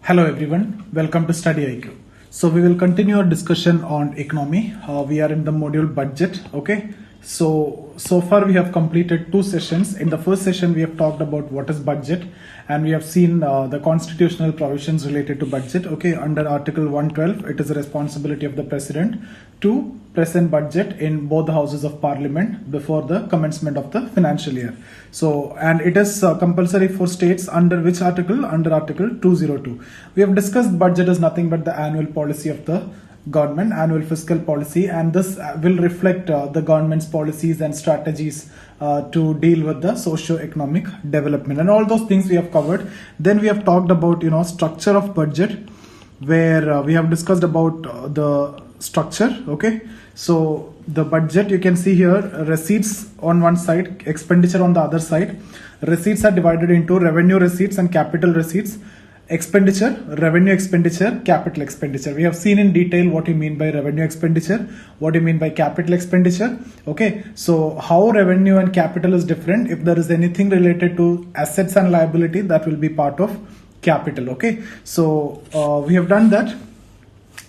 Hello everyone, welcome to StudyIQ. So we will continue our discussion on economy. We are in the module budget. Okay. So far we have completed two sessions. In the first session we have talked about what is budget, and we have seen the constitutional provisions related to budget. Okay, under Article 112, it is the responsibility of the President to present budget in both the houses of Parliament before the commencement of the financial year. So, and it is compulsory for states under which article? Under Article 202. We have discussed budget is nothing but the annual policy of the government, annual fiscal policy, and this will reflect the government's policies and strategies to deal with the socio-economic development, and all those things we have covered. Then we have talked about structure of budget, where we have discussed about the structure. Okay, so the budget, you can see here, receipts on one side, expenditure on the other side. Receipts are divided into revenue receipts and capital receipts. Expenditure, revenue expenditure, capital expenditure. We have seen in detail what you mean by revenue expenditure, what you mean by capital expenditure. Okay, so how revenue and capital is different. If there is anything related to assets and liability, that will be part of capital. Okay, so we have done that.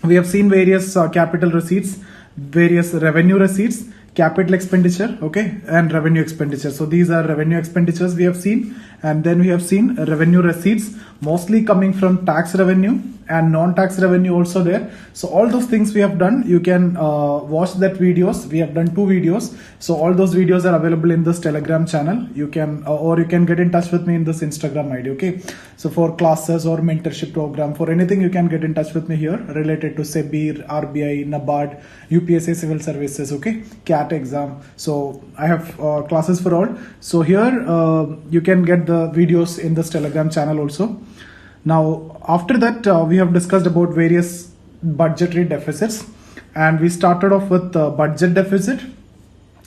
We have seen various capital receipts, various revenue receipts, capital expenditure, okay, and revenue expenditure. So these are revenue expenditures we have seen, and then we have seen revenue receipts, mostly coming from tax revenue and non-tax revenue also there. So all those things we have done. You can watch that videos. We have done two videos. So all those videos are available in this Telegram channel. You can or you can get in touch with me in this Instagram ID. Okay, so for classes or mentorship program, for anything, you can get in touch with me here related to SEBI, RBI, NABARD, UPSC Civil Services, okay, CAT exam. So I have classes for all. So here you can get the videos in this Telegram channel also. Now after that we have discussed about various budgetary deficits, and we started off with budget deficit,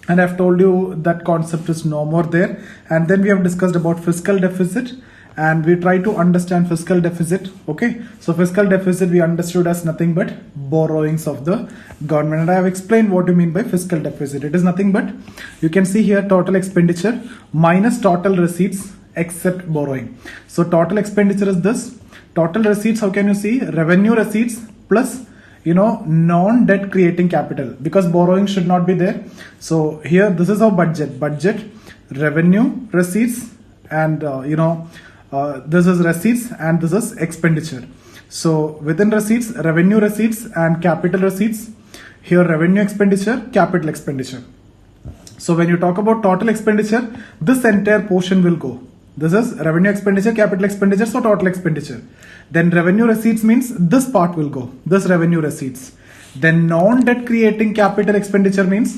and I've told you that concept is no more there. And then we have discussed about fiscal deficit, and we try to understand fiscal deficit. Okay, so fiscal deficit we understood as nothing but borrowings of the government, and I have explained what you mean by fiscal deficit. It is nothing but, you can see here, total expenditure minus total receipts except borrowing. So total expenditure is this. Total receipts, how can you see? Revenue receipts plus non-debt creating capital, because borrowing should not be there. So here, this is our budget, revenue receipts, and this is receipts, and this is expenditure. So within receipts, revenue receipts and capital receipts. Here revenue expenditure, capital expenditure. So when you talk about total expenditure, this entire portion will go. This is revenue expenditure, capital expenditure, so total expenditure. Then revenue receipts means this part will go, this revenue receipts. Then non-debt creating capital expenditure means,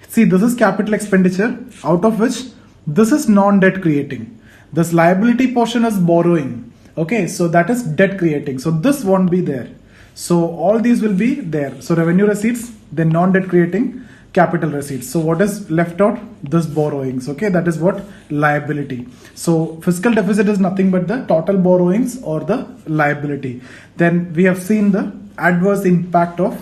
see, this is capital expenditure, out of which this is non-debt creating. This liability portion is borrowing. Okay, so that is debt creating. So this won't be there. So all these will be there. So revenue receipts, then non-debt creating, capital receipts. So what is left out? This borrowings. Okay, that is what? Liability. So fiscal deficit is nothing but the total borrowings or the liability. Then we have seen the adverse impact of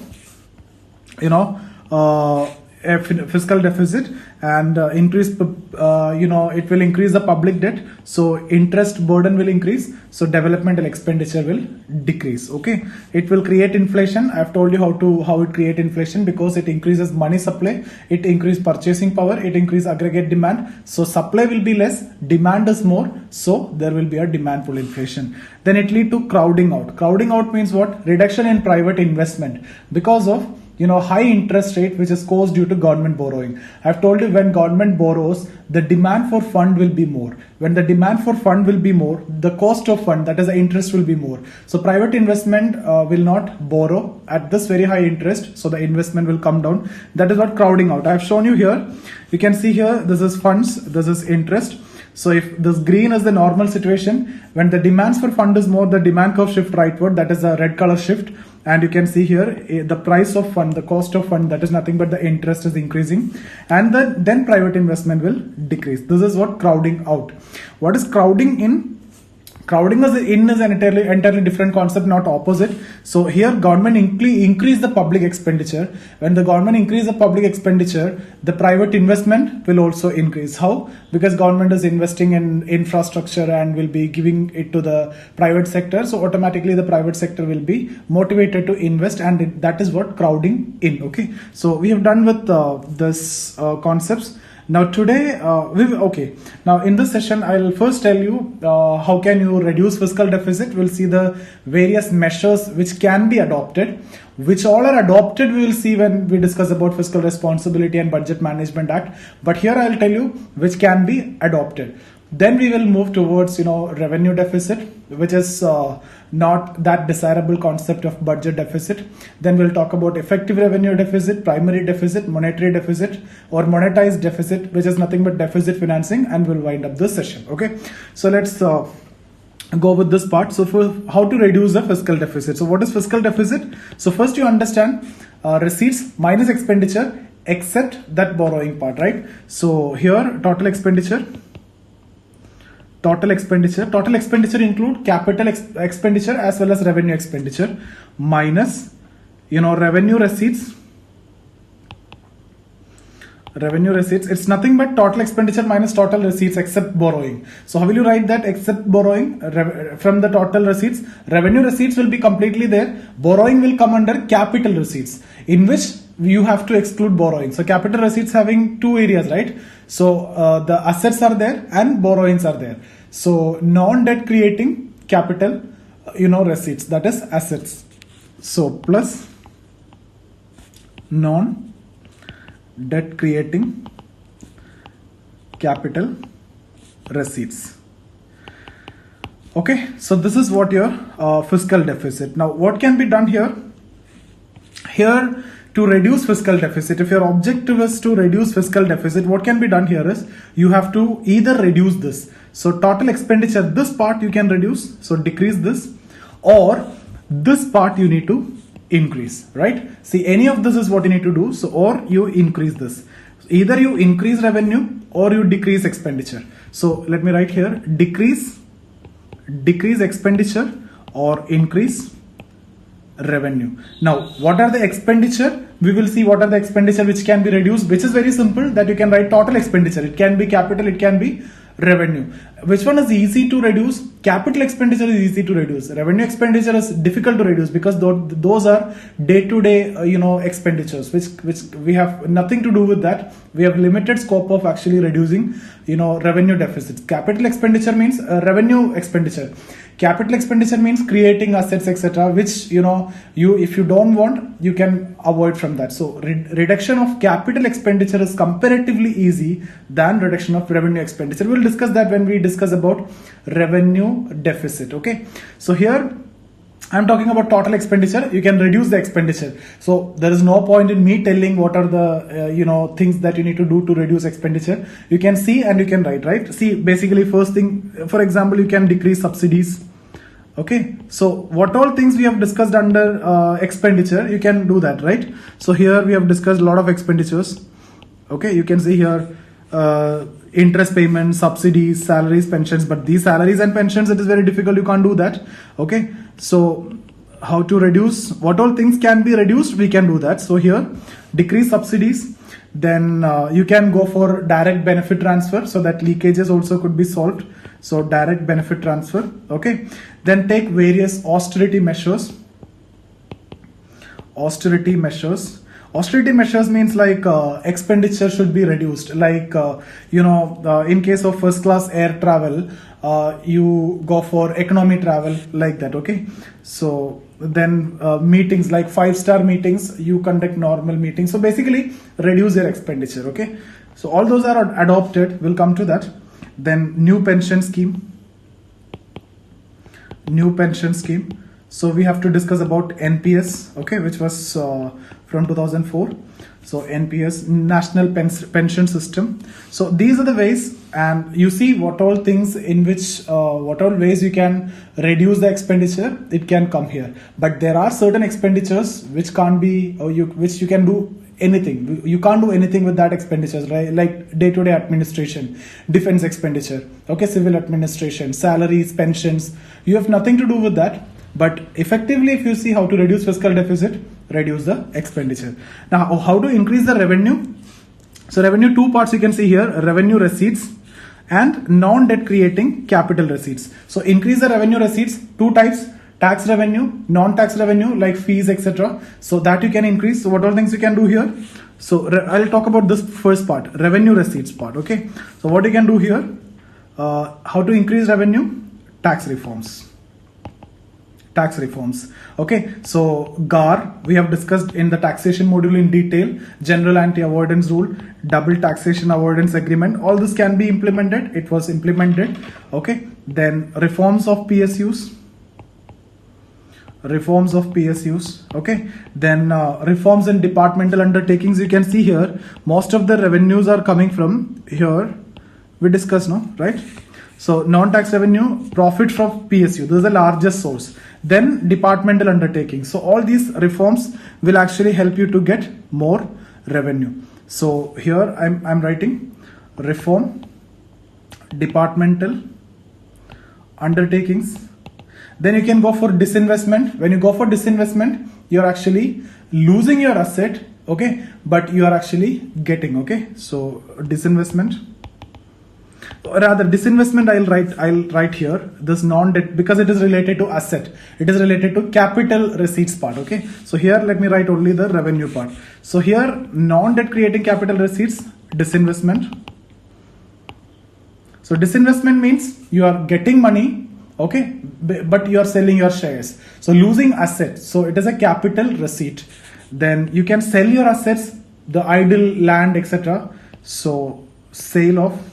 fiscal deficit, and increase it will increase the public debt, so interest burden will increase, so developmental expenditure will decrease. Okay, it will create inflation. I've told you how it create inflation, because it increases money supply, it increase purchasing power, it increase aggregate demand. So supply will be less, demand is more, so there will be a demand pull inflation. Then it lead to crowding out. Crowding out means what? Reduction in private investment because of high interest rate which is caused due to government borrowing. I've told you, when government borrows, the demand for fund will be more. When the demand for fund will be more, the cost of fund, that is the interest, will be more. So private investment will not borrow at this very high interest, so the investment will come down. That is what crowding out. I've shown you here. You can see here, this is funds, this is interest. So if this green is the normal situation, when the demands for fund is more, the demand curve shift rightward, that is the red color shift. And you can see here the price of fund, the cost of fund, that is nothing but the interest is increasing, and then private investment will decrease. This is what crowding out. What is crowding in? Crowding in is an entirely different concept, not opposite. So here government increase the public expenditure. When the government increase the public expenditure, the private investment will also increase. How? Because government is investing in infrastructure and will be giving it to the private sector. So automatically the private sector will be motivated to invest, and that is what crowding in. Okay. So we have done with this concepts. Now today, now in this session, I'll first tell you how can you reduce fiscal deficit. We'll see the various measures which can be adopted, which all are adopted we will see when we discuss about Fiscal Responsibility and Budget Management Act. But here I'll tell you which can be adopted. Then we will move towards, revenue deficit, which is not that desirable concept of budget deficit. Then we'll talk about effective revenue deficit, primary deficit, monetary deficit, or monetized deficit, which is nothing but deficit financing, and we'll wind up this session. Okay, so let's go with this part. So for how to reduce the fiscal deficit. So what is fiscal deficit? So first you understand receipts minus expenditure except that borrowing part, right? So here total expenditure include capital expenditure as well as revenue expenditure minus revenue receipts. It's nothing but total expenditure minus total receipts except borrowing. So how will you write that? Except borrowing from the total receipts. Revenue receipts will be completely there. Borrowing will come under capital receipts, in which you have to exclude borrowing. So capital receipts having two areas, right? So the assets are there and borrowings are there. So non-debt creating capital, receipts, that is assets. So plus non-debt creating capital receipts. Okay, so this is what your fiscal deficit. Now what can be done here? Here, to reduce fiscal deficit, if your objective is to reduce fiscal deficit, what can be done here is you have to either reduce this. So total expenditure, this part you can reduce, so decrease this, or this part you need to increase, right? See, any of this is what you need to do. So, or you increase this. Either you increase revenue or you decrease expenditure. So let me write here, decrease expenditure or increase revenue. Now, what are the expenditure? We will see what are the expenditure which can be reduced, which is very simple, that you can write total expenditure. It can be capital, it can be revenue. Which one is easy to reduce? Capital expenditure is easy to reduce. Revenue expenditure is difficult to reduce because those are day-to-day, expenditures, which we have nothing to do with that. We have limited scope of actually reducing, revenue deficits. Capital expenditure means revenue expenditure. Capital expenditure means creating assets, etc., which if you don't want, you can avoid from that. So reduction of capital expenditure is comparatively easy than reduction of revenue expenditure. We'll discuss that when we discuss about revenue deficit. Okay, so here I'm talking about total expenditure. You can reduce the expenditure. So there is no point in me telling what are the things that you need to do to reduce expenditure. You can see and you can write, right? See, basically first thing, for example, you can decrease subsidies. Okay, so what all things we have discussed under expenditure, you can do that, right? So here we have discussed a lot of expenditures. Okay, you can see here interest payments, subsidies, salaries, pensions, but these salaries and pensions, it is very difficult, you can't do that. Okay, so how to reduce, what all things can be reduced, we can do that. So here, decrease subsidies, then you can go for direct benefit transfer, so that leakages also could be solved. So direct benefit transfer. Okay, then take various austerity measures. Austerity measures means like expenditure should be reduced, like in case of first class air travel, you go for economy travel, like that. Okay, so then meetings like 5-star meetings, you conduct normal meetings. So basically reduce your expenditure. Okay, so all those are adopted, we'll come to that. Then new pension scheme. So we have to discuss about NPS, okay, which was from 2004. So NPS, National Pension System. So these are the ways, and you see what all things in which, what all ways you can reduce the expenditure, it can come here. But there are certain expenditures which can't be, or which you can do anything. You can't do anything with that expenditures, right? Like day-to-day administration, defense expenditure, okay, civil administration, salaries, pensions. You have nothing to do with that. But effectively, if you see how to reduce fiscal deficit, reduce the expenditure. Now, how to increase the revenue? So revenue, two parts you can see here: revenue receipts and non-debt creating capital receipts. So increase the revenue receipts, two types: tax revenue, non-tax revenue like fees, etc. So that you can increase. So what are things you can do here? So I'll talk about this first part, revenue receipts part. Okay. So what you can do here, how to increase revenue? Tax reforms. Tax reforms. Okay, so GAR we have discussed in the taxation module in detail. General anti-avoidance rule, double taxation avoidance agreement, all this can be implemented. It was implemented. Okay, then reforms of PSUs. Okay, then reforms in departmental undertakings. You can see here most of the revenues are coming from here. We discussed, no, right? So non-tax revenue, profit from PSU, this is the largest source. Then departmental undertakings. So all these reforms will actually help you to get more revenue. So here I'm writing reform, departmental undertakings. Then you can go for disinvestment. When you go for disinvestment, you're actually losing your asset, okay, but you are actually getting, okay. So disinvestment. Rather, disinvestment I'll write here this non-debt, because it is related to asset, it is related to capital receipts part. Okay, so here let me write only the revenue part. So here non-debt creating capital receipts, disinvestment. So disinvestment means you are getting money, okay, but you are selling your shares, so losing assets. So it is a capital receipt. Then you can sell your assets, the idle land, etc. So sale of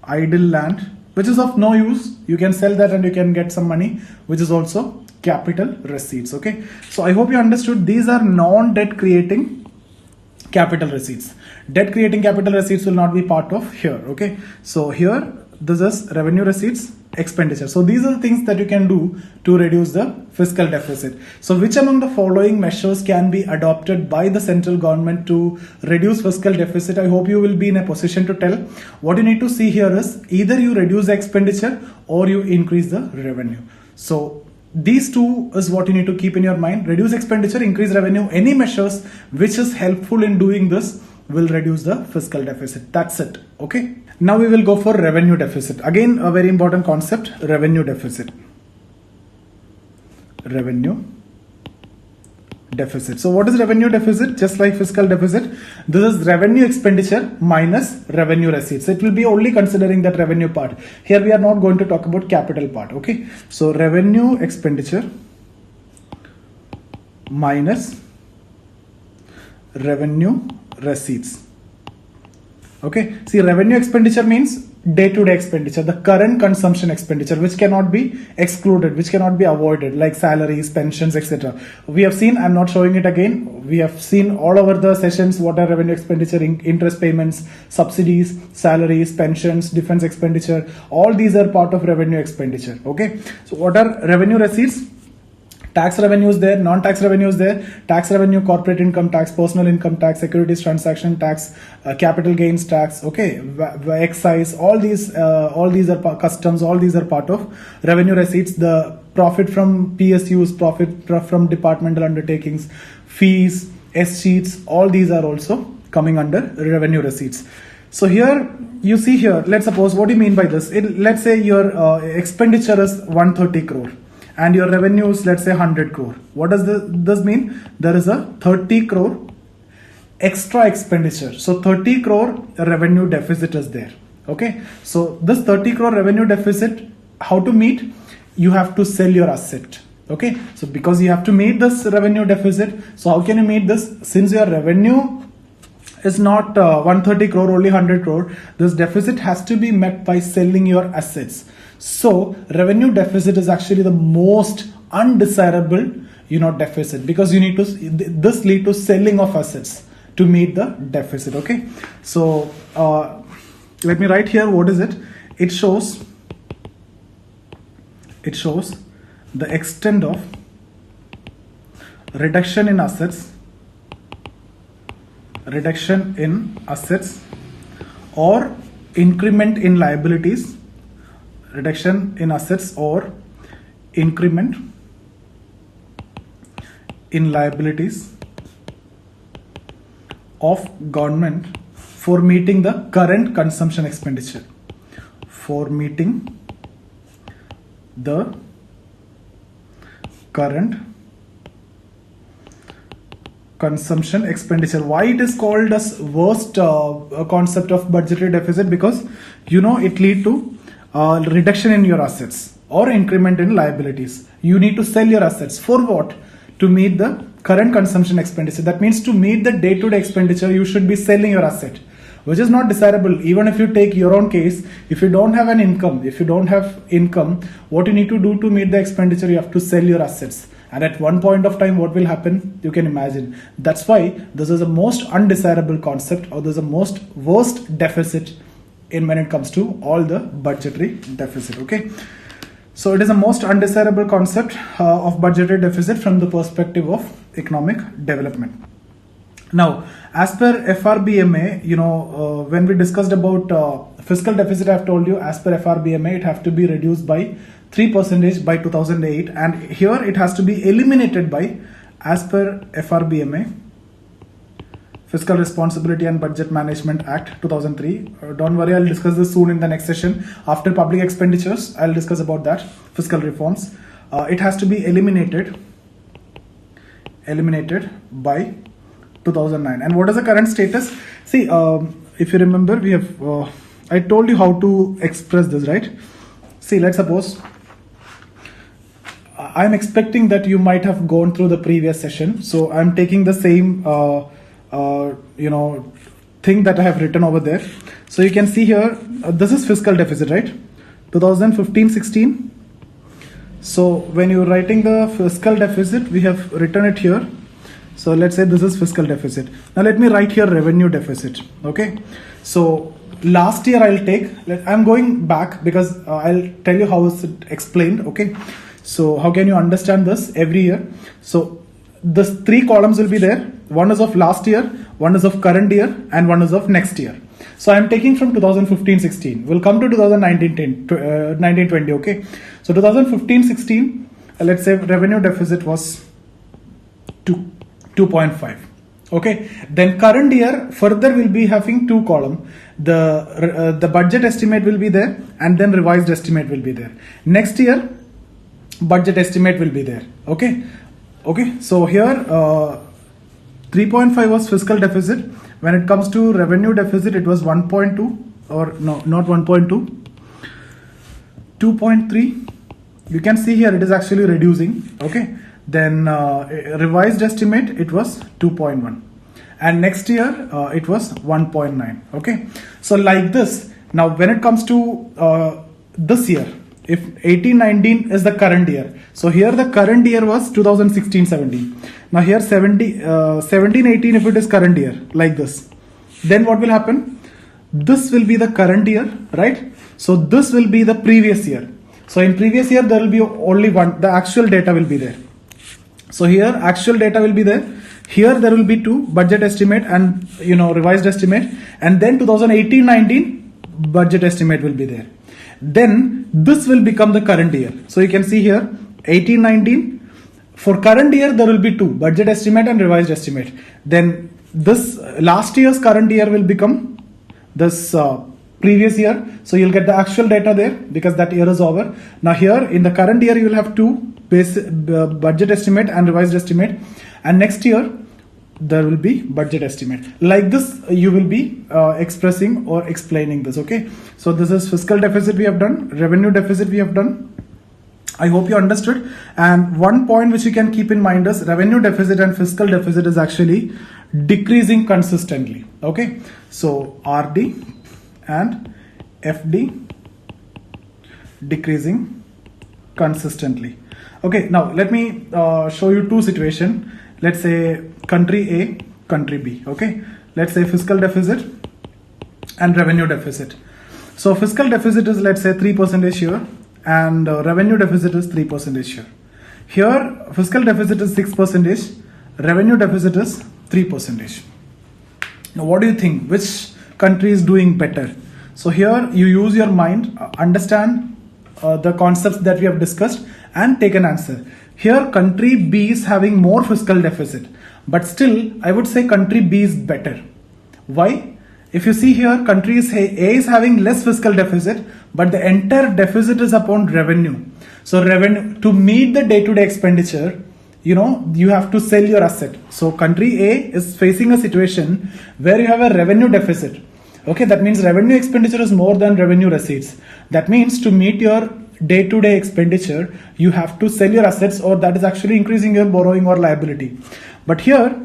idle land, which is of no use, you can sell that and you can get some money, which is also capital receipts. Okay, so I hope you understood. These are non-debt creating capital receipts. Debt creating capital receipts will not be part of here. Okay, so here this is revenue receipts, expenditure. So these are the things that you can do to reduce the fiscal deficit. So which among the following measures can be adopted by the central government to reduce fiscal deficit? I hope you will be in a position to tell. What you need to see here is either you reduce the expenditure or you increase the revenue. So these two is what you need to keep in your mind: reduce expenditure, increase revenue. Any measures which is helpful in doing this will reduce the fiscal deficit. That's it. Okay. Now we will go for revenue deficit. Again, a very important concept, revenue deficit. Revenue deficit. So what is revenue deficit? Just like fiscal deficit, this is revenue expenditure minus revenue receipts. It will be only considering that revenue part. Here we are not going to talk about capital part. Okay. So revenue expenditure minus revenue receipts. Okay, see, revenue expenditure means day-to-day expenditure, the current consumption expenditure, which cannot be excluded, which cannot be avoided, like salaries, pensions, etc. We have seen, I'm not showing it again, we have seen all over the sessions what are revenue expenditure: interest payments, subsidies, salaries, pensions, defense expenditure. All these are part of revenue expenditure. Okay, so what are revenue receipts? Tax revenues there, non-tax revenues there, tax revenue, corporate income tax, personal income tax, securities transaction tax, capital gains tax, okay, excise, all these are customs, all these are part of revenue receipts. The profit from PSUs, profit from departmental undertakings, fees, S-sheets, all these are also coming under revenue receipts. So here you see here, let's suppose, what do you mean by this? Let's say your expenditure is 130 crore. And your revenue is, let's say, 100 crore. What does this mean? There is a 30 crore extra expenditure. So 30 crore revenue deficit is there. Okay. So this 30 crore revenue deficit, how to meet? You have to sell your asset. Okay. So because you have to meet this revenue deficit, so how can you meet this? Since your revenue is not 130 crore, only 100 crore, this deficit has to be met by selling your assets. So revenue deficit is actually the most undesirable, deficit, because you need to, this lead to selling of assets to meet the deficit. Okay. So let me write here. What is it? It shows the extent of reduction in assets reduction in assets or increment in liabilities, reduction in assets or increment in liabilities of government for meeting the current consumption expenditure, for meeting the current consumption expenditure. Why it is called as worst concept of budgetary deficit? Because it lead to reduction in your assets or increment in liabilities. You need to sell your assets for what? To meet the current consumption expenditure. That means to meet the day-to-day expenditure, you should be selling your asset, which is not desirable. Even if you take your own case, if you don't have an income, what you need to do to meet the expenditure, you have to sell your assets. And at one point of time, what will happen? You can imagine. That's why this is the most undesirable concept, or this is the most worst deficit when it comes to all the budgetary deficit. Okay. So it is the most undesirable concept of budgetary deficit from the perspective of economic development. Now, as per FRBMA, when we discussed about fiscal deficit, I have told you as per FRBMA, it have to be reduced by 3% by 2008, and here it has to be eliminated by, as per FRBMA, Fiscal Responsibility and Budget Management Act 2003. Don't worry, I'll discuss this soon in the next session. After public expenditures, I'll discuss about that, fiscal reforms. It has to be eliminated by 2009. And what is the current status? See, if you remember, we have I told you how to express this, right? See, let's suppose I'm expecting that you might have gone through the previous session, so I'm taking the same thing that I have written over there. So you can see here, this is fiscal deficit, right? 2015-16. So when you're writing the fiscal deficit, we have written it here. So let's say this is fiscal deficit. Now let me write here revenue deficit. Okay. So last year I'm going back because I'll tell you how is it explained. Okay. So how can you understand this every year? So this 3 columns will be there. One is of last year, one is of current year, and one is of next year. So I'm taking from 2015-16. We'll come to 2019-20. Okay. So 2015-16, let's say revenue deficit was 2.5. Okay. Then current year further will be having 2 columns. The budget estimate will be there, and then revised estimate will be there. Next year, budget estimate will be there. Okay. Okay. So here 3.5 was fiscal deficit. When it comes to revenue deficit, it was 1.2, or no, not 1.2, 2.3. You can see here it is actually reducing. Okay. Then revised estimate, it was 2.1, and next year it was 1.9. Okay. So like this. Now when it comes to this year, if 18-19 is the current year, so here the current year was 2016-17. Now here 17-18, if it is current year, like this, then what will happen? This will be the current year, right? So this will be the previous year. So in previous year there will be only one, the actual data will be there. So here actual data will be there. Here there will be 2, budget estimate and revised estimate, and then 2018-19 budget estimate will be there. Then this will become the current year. So you can see here 18-19. For current year there will be 2, budget estimate and revised estimate. Then this last year's current year will become this previous year. So you'll get the actual data there because that year is over. Now here in the current year you will have 2, budget estimate and revised estimate, and next year there will be budget estimate. Like this you will be expressing or explaining this. Okay. So this is fiscal deficit we have done, revenue deficit we have done. I hope you understood. And one point which you can keep in mind is revenue deficit and fiscal deficit is actually decreasing consistently. Okay. So RD and FD decreasing consistently. Okay. Now let me show you 2 situations. Let's say country A, country B. Okay. Let's say fiscal deficit and revenue deficit. So fiscal deficit is, let's say, 3% here, and revenue deficit is 3% here. Here fiscal deficit is 6%, revenue deficit is 3%. Now, what do you think? Which country is doing better? So here you use your mind, understand the concepts that we have discussed and take an answer. Here country B is having more fiscal deficit, but still I would say country B is better. Why? If you see here, country A is having less fiscal deficit, but the entire deficit is upon revenue. So revenue, to meet the day-to-day expenditure, you have to sell your asset. So country A is facing a situation where you have a revenue deficit. Okay, that means revenue expenditure is more than revenue receipts. That means to meet your day-to-day expenditure, you have to sell your assets, or that is actually increasing your borrowing or liability. But here,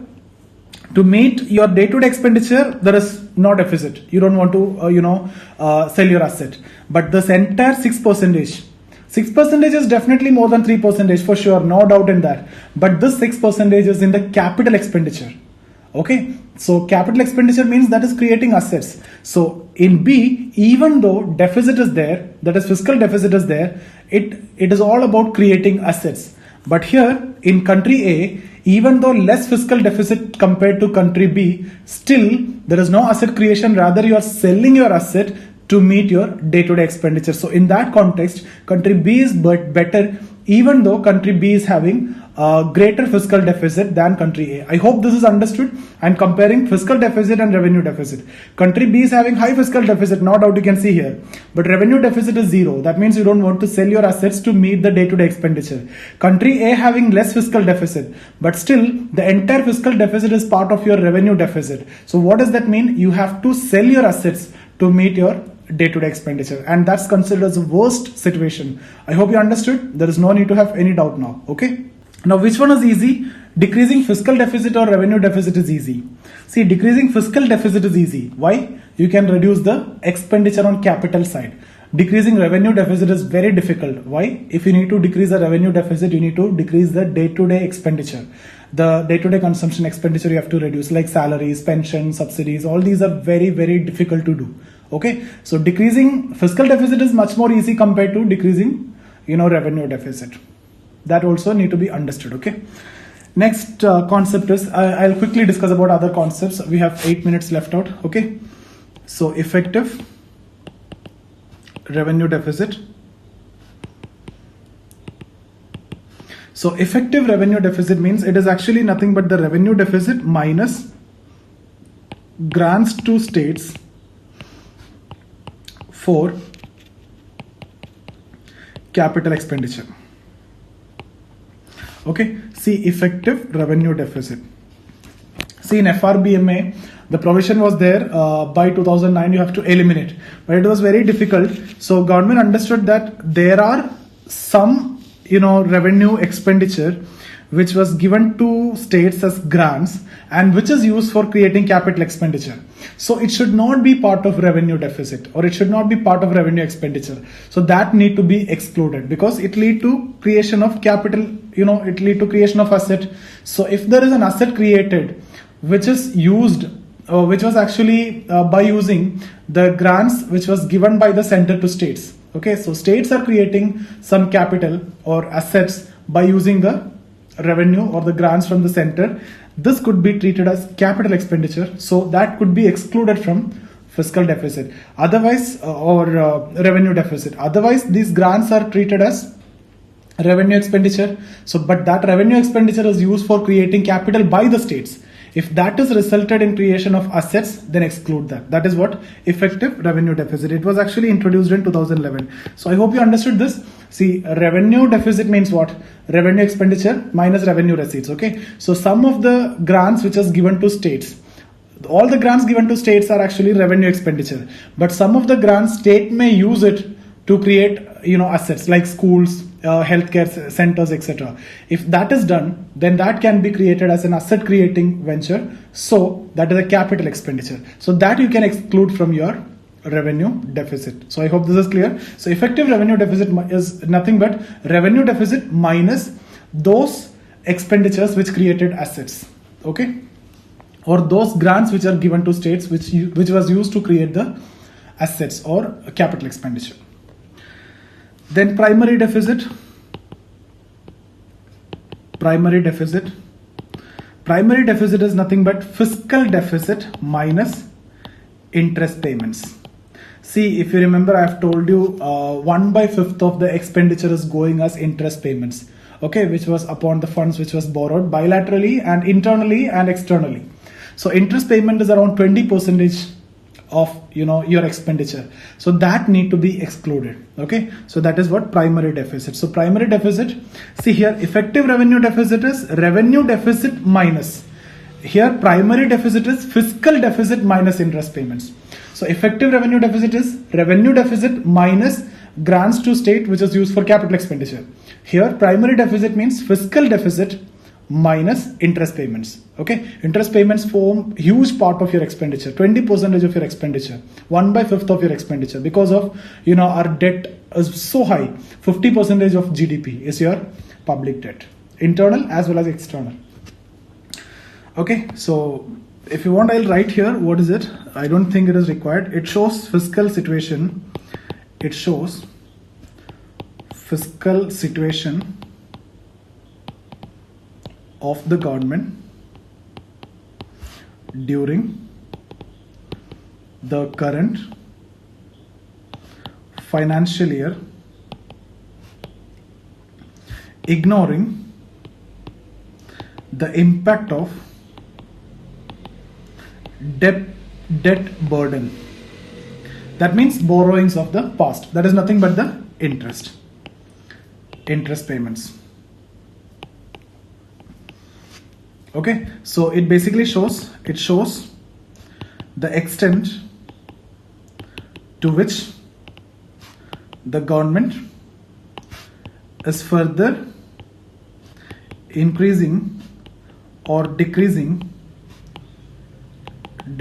to meet your day-to-day expenditure, there is no deficit. You don't want to, sell your asset. But this entire 6%, 6% is definitely more than 3% for sure, no doubt in that. But this 6% is in the capital expenditure. Okay, so capital expenditure means that is creating assets. So in B, even though deficit is there, that is fiscal deficit is there, it is all about creating assets. But here in country A, even though less fiscal deficit compared to country B, still there is no asset creation, rather you are selling your asset to meet your day-to-day expenditure. So in that context, country B is better, even though country B is having a greater fiscal deficit than country A. I hope this is understood. I'm comparing fiscal deficit and revenue deficit. Country B is having high fiscal deficit, no doubt you can see here. But revenue deficit is 0. That means you don't want to sell your assets to meet the day-to-day expenditure. Country A having less fiscal deficit, but still the entire fiscal deficit is part of your revenue deficit. So what does that mean? You have to sell your assets to meet your day-to-day expenditure, and that's considered as the worst situation. I hope you understood. There is no need to have any doubt now. Okay. Now, which one is easy? Decreasing fiscal deficit or revenue deficit is easy. See, decreasing fiscal deficit is easy. Why? You can reduce the expenditure on capital side. Decreasing revenue deficit is very difficult. Why? If you need to decrease the revenue deficit, you need to decrease the day-to-day expenditure. The day-to-day consumption expenditure you have to reduce, like salaries, pensions, subsidies. All these are very, very difficult to do. Okay, so decreasing fiscal deficit is much more easy compared to decreasing, revenue deficit. That also need to be understood. Okay. Next concept is, I'll quickly discuss about other concepts. We have 8 minutes left out. Okay. So effective revenue deficit. So effective revenue deficit means it is actually nothing but the revenue deficit minus grants to states for capital expenditure. Okay, see effective revenue deficit. See in FRBMA, the provision was there by 2009 you have to eliminate, but it was very difficult. So government understood that there are some revenue expenditure which was given to states as grants and which is used for creating capital expenditure. So it should not be part of revenue deficit, or it should not be part of revenue expenditure. So that need to be excluded because it lead to creation of capital, it lead to creation of asset. So if there is an asset created which is used, which was actually by using the grants which was given by the center to states. Okay, so states are creating some capital or assets by using the revenue or the grants from the center. This could be treated as capital expenditure, so that could be excluded from fiscal deficit, otherwise or revenue deficit. Otherwise these grants are treated as revenue expenditure. So but that revenue expenditure is used for creating capital by the states. If that is resulted in creation of assets, then exclude that. That is what effective revenue deficit. It was actually introduced in 2011. So I hope you understood this. See, revenue deficit means what? Revenue expenditure minus revenue receipts. Okay. So some of the grants which is given to states, all the grants given to states are actually revenue expenditure. But some of the grants state may use it to create, assets like schools, healthcare centers, etc. If that is done, then that can be created as an asset creating venture. So that is a capital expenditure. So that you can exclude from your revenue deficit. So I hope this is clear. So effective revenue deficit is nothing but revenue deficit minus those expenditures which created assets. Okay. Or those grants which are given to states which was used to create the assets or capital expenditure. Then primary deficit. Primary Primary deficit is nothing but fiscal deficit minus interest payments. See, if you remember, I have told you 1/5 of the expenditure is going as interest payments, okay, which was upon the funds which was borrowed bilaterally and internally and externally. So interest payment is around 20% of your expenditure, so that need to be excluded. Okay, so that is what primary deficit. So primary deficit, see here, effective revenue deficit is revenue deficit minus, here primary deficit is fiscal deficit minus interest payments. So effective revenue deficit is revenue deficit minus grants to state which is used for capital expenditure. Here primary deficit means fiscal deficit minus interest payments. Okay, interest payments form huge part of your expenditure, 20% of your expenditure, 1/5 of your expenditure, because of our debt is so high. 50% of GDP is your public debt, internal as well as external. Okay, so if you want, I'll write here what is it. I don't think it is required. It shows fiscal situation. It shows fiscal situation of the government during the current financial year, ignoring the impact of debt burden. That means borrowings of the past. That is nothing but the interest payments. Okay, so it basically shows the extent to which the government is further increasing or decreasing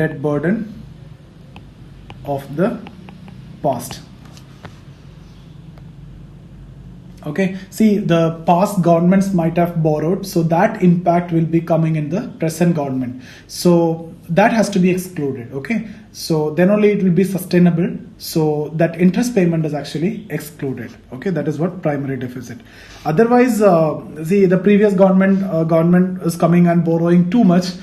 debt burden of the past. Okay, see, the past governments might have borrowed, so that impact will be coming in the present government. So that has to be excluded. Okay, so then only it will be sustainable. So that interest payment is actually excluded. Okay, that is what primary deficit. Otherwise, see, the previous government is coming and borrowing too much.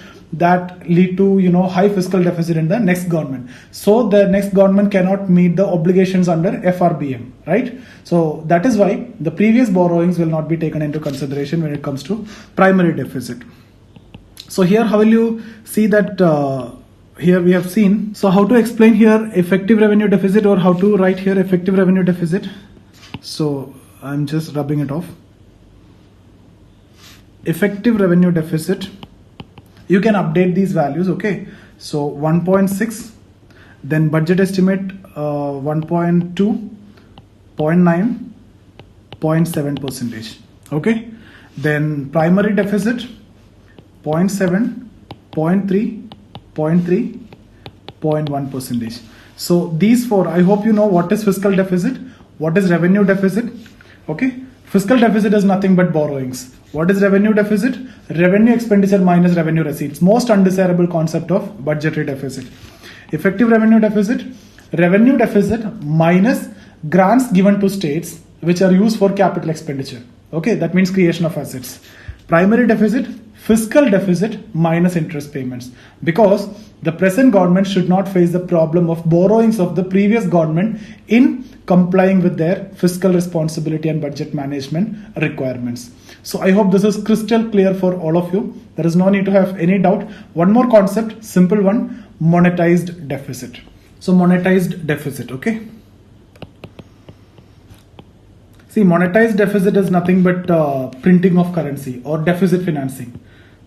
That lead to high fiscal deficit in the next government. So the next government cannot meet the obligations under FRBM, right? So that is why the previous borrowings will not be taken into consideration when it comes to primary deficit. So here, how will you see that? Here we have seen. So how to explain here effective revenue deficit, or how to write here effective revenue deficit? So I'm just rubbing it off. Effective revenue deficit. You can update these values. Okay, so 1.6, then budget estimate 1.2, 0.9, 0.7%. Okay, then primary deficit 0.7, 0.3, 0.3, 0.1%. So these four, I hope you know what is fiscal deficit, what is revenue deficit. Okay, fiscal deficit is nothing but borrowings. What is revenue deficit? Revenue expenditure minus revenue receipts. Most undesirable concept of budgetary deficit. Effective revenue deficit minus grants given to states which are used for capital expenditure. Okay, that means creation of assets. Primary deficit, fiscal deficit minus interest payments, because the present government should not face the problem of borrowings of the previous government in complying with their fiscal responsibility and budget management requirements. So I hope this is crystal clear for all of you. There is no need to have any doubt. One more concept, simple one, monetized deficit. So monetized deficit, okay. See, monetized deficit is nothing but printing of currency or deficit financing.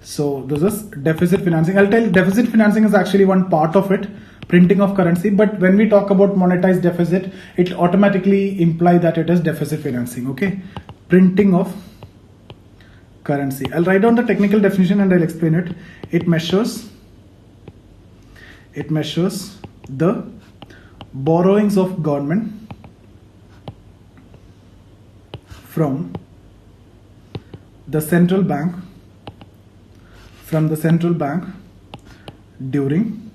So this is deficit financing. I'll tell you, deficit financing is actually one part of it, printing of currency. But when we talk about monetized deficit, it automatically implies that it is deficit financing, okay. Printing of currency. I'll write down the technical definition and I'll explain it. It measures the borrowings of government from the central bank during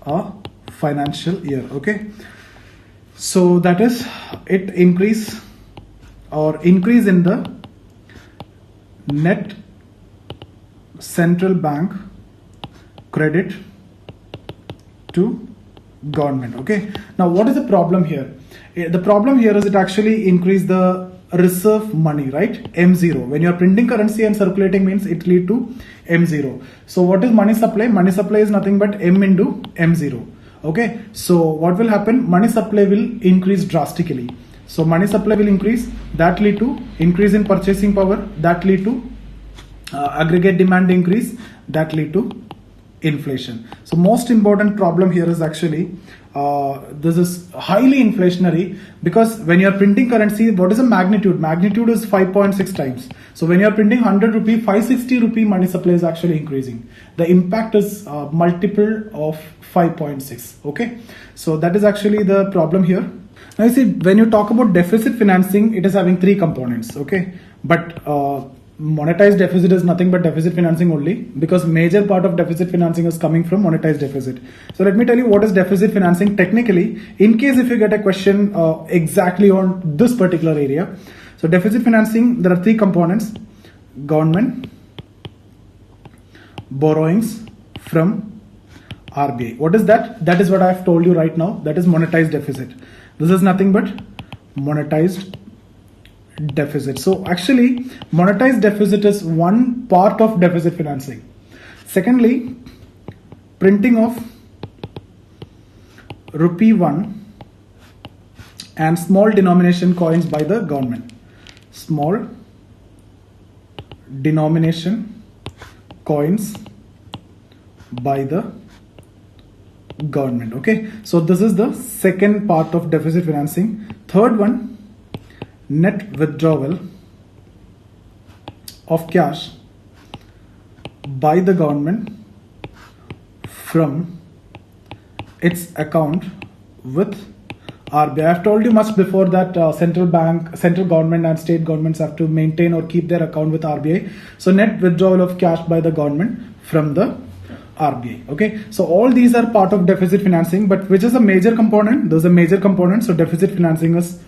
a financial year. Okay, so that is it. Increase in the net central bank credit to government. Okay, now what is the problem here? The problem here is it actually increase the reserve money, right? M0. When you're printing currency and circulating means it lead to M0. So what is money supply? Money supply is nothing but M into M0. Okay, so what will happen? Money supply will increase drastically. So money supply will increase, that lead to increase in purchasing power, that lead to aggregate demand increase, that lead to inflation. So most important problem here is actually this is highly inflationary, because when you are printing currency, what is the magnitude? Magnitude is 5.6 times. So when you are printing 100 rupee, 560 rupee money supply is actually increasing. The impact is multiple of 5.6. Okay, so that is actually the problem here. Now you see, when you talk about deficit financing, it is having three components. Okay, but monetized deficit is nothing but deficit financing only, because major part of deficit financing is coming from monetized deficit. So let me tell you what is deficit financing technically, in case if you get a question exactly on this particular area. So deficit financing, there are three components: government borrowings from RBI. What is that? That is what I have told you right now. That is monetized deficit. This is nothing but monetized deficit. So actually, monetized deficit is one part of deficit financing. Secondly, printing of rupee 1 and small denomination coins by the government. Small denomination coins by the government. Okay, so this is the second part of deficit financing. Third one, net withdrawal of cash by the government from its account with RBI. I have told you much before that central government and state governments have to maintain or keep their account with RBI. So net withdrawal of cash by the government from the RBI. Okay, so all these are part of deficit financing, but which is a major component? There's a major component. So deficit financing is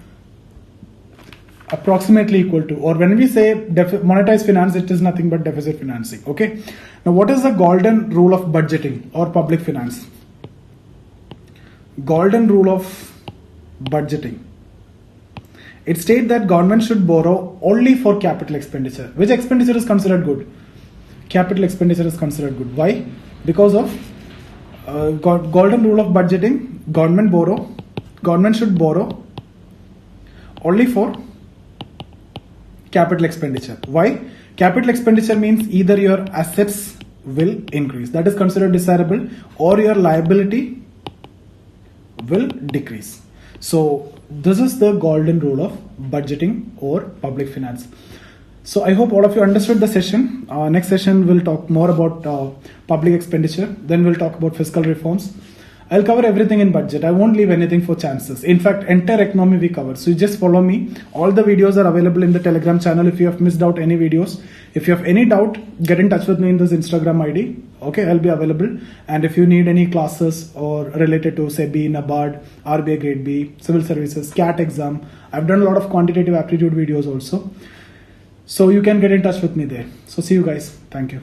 approximately equal to, or when we say monetized finance, it is nothing but deficit financing. Okay, now what is the golden rule of budgeting or public finance? Golden rule of budgeting. It states that government should borrow only for capital expenditure. Which expenditure is considered good? Capital expenditure is considered good. Why? Because of golden rule of budgeting. Government should borrow only for capital expenditure. Why? Capital expenditure means either your assets will increase, that is considered desirable, or your liability will decrease. So this is the golden rule of budgeting or public finance. So I hope all of you understood the session. Next session we'll talk more about public expenditure. Then we'll talk about fiscal reforms. I'll cover everything in budget. I won't leave anything for chances. In fact, entire economy we cover. So you just follow me. All the videos are available in the Telegram channel. If you have missed out any videos, if you have any doubt, get in touch with me in this Instagram ID. Okay, I'll be available. And if you need any classes or related to SEBI, NABARD, RBI Grade B, Civil Services, CAT exam, I've done a lot of quantitative aptitude videos also. So you can get in touch with me there. So see you guys. Thank you.